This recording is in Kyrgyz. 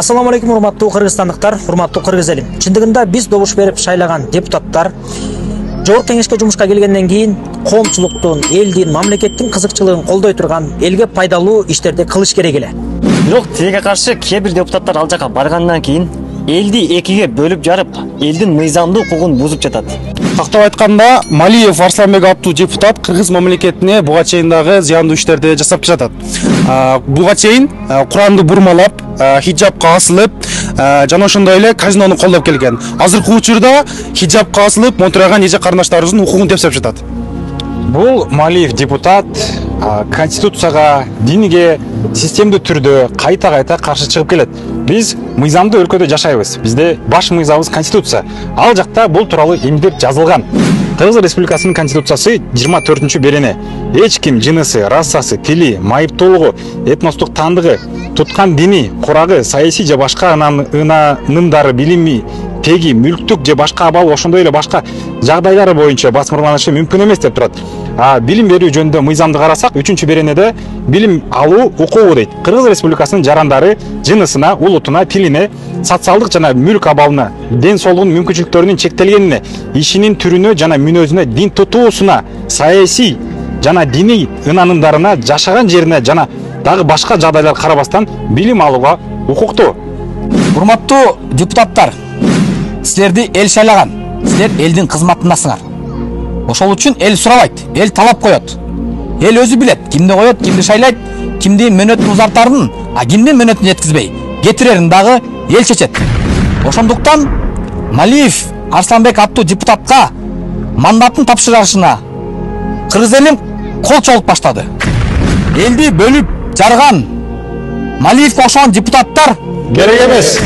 Ассаламу алейкум, урматтуу кыргызстандыктар, урматтуу кыргыз элим. Чындыгында биз добуш берип шайлаган депутаттар Жогорку Кеңешке жумушка келгенден кийин коомчулуктун, элдин, мамлекеттин кызыкчылыгын колдой турган, элге пайдалуу иштерди кылыш керек эле. Бирок тиге каршы кээ бир депутаттар ал жака баргандан кийин элди экиге бөлүп жарып, элдин мыйзамдуу укугун бузуп жатат. Тактап айтканда, Малиев Арсланбек аттуу депутат кыргыз мамлекетине буга чейин дагы зыяндуу иштерди жасап жатат. Буга чейин Куранды бурмалап, хиджабка асылып, жана ошондой эле казинону колдоп келген. Азыркы учурда хиджабка асылып, монтураган эже карындаштарыбыздын укугун тепсеп жатат. Бул Малиев депутат конституцияга, динге системдүү түрдө кайта каршы чыгып келет. Биз мыйзамдуу өлкөдө жашайбыз. Бизде баш мыйзамыбыз конституция. Ал жакта бул тууралуу эмдеп жазылган. Кыргыз Республикасынын конституциясы 24-берене эч ким жынысы, расасы, тили, майыптуулугу, этностук тандыгы, туткан дини, курагы, саясий же башка ынанымдары, билими, теги, мүлктүк же башка абал ошондой эле башка жагдайлары боюнча басмырланышы мүмкүн эмес деп турат. Билим берүү жөнүндө мыйзамды карасак, 3-беренеде билим алуу укугу дейт. Кыргыз Республикасынын жарандары жынысына, улутуна, тилине, социалдык жана мүлк абалына, ден соолугунун мүмкүнчүлүктөрүнүн чектелгенине, ишинин түрүнө жана мүнөзүнө, дин тутуусуна, саясий жана диний ынанымдарына, жашаган жерине жана дагы башка жагдайлар карабастан билим алууга укуктуу. Урматтуу депутаттар, силерди эл шайлаган, силер элдин кызматындасыңар. Ошол үчүн эл сурабайт, эл талап коет. Эл өзү билет, кимди коет, кимди шайлайт, кимди мөөнөтүн узартарын, кимдин мөөнөтүн жеткизбей, кетирерин дагы эл чечет. Ошондуктан Малиев Арсланбек аттуу депутатка мандатын тапшырышына кыргыз элим кол чогулуп баштады. Элди бөлүп жарган Малиевке окшогон депутаттар Керек эмес.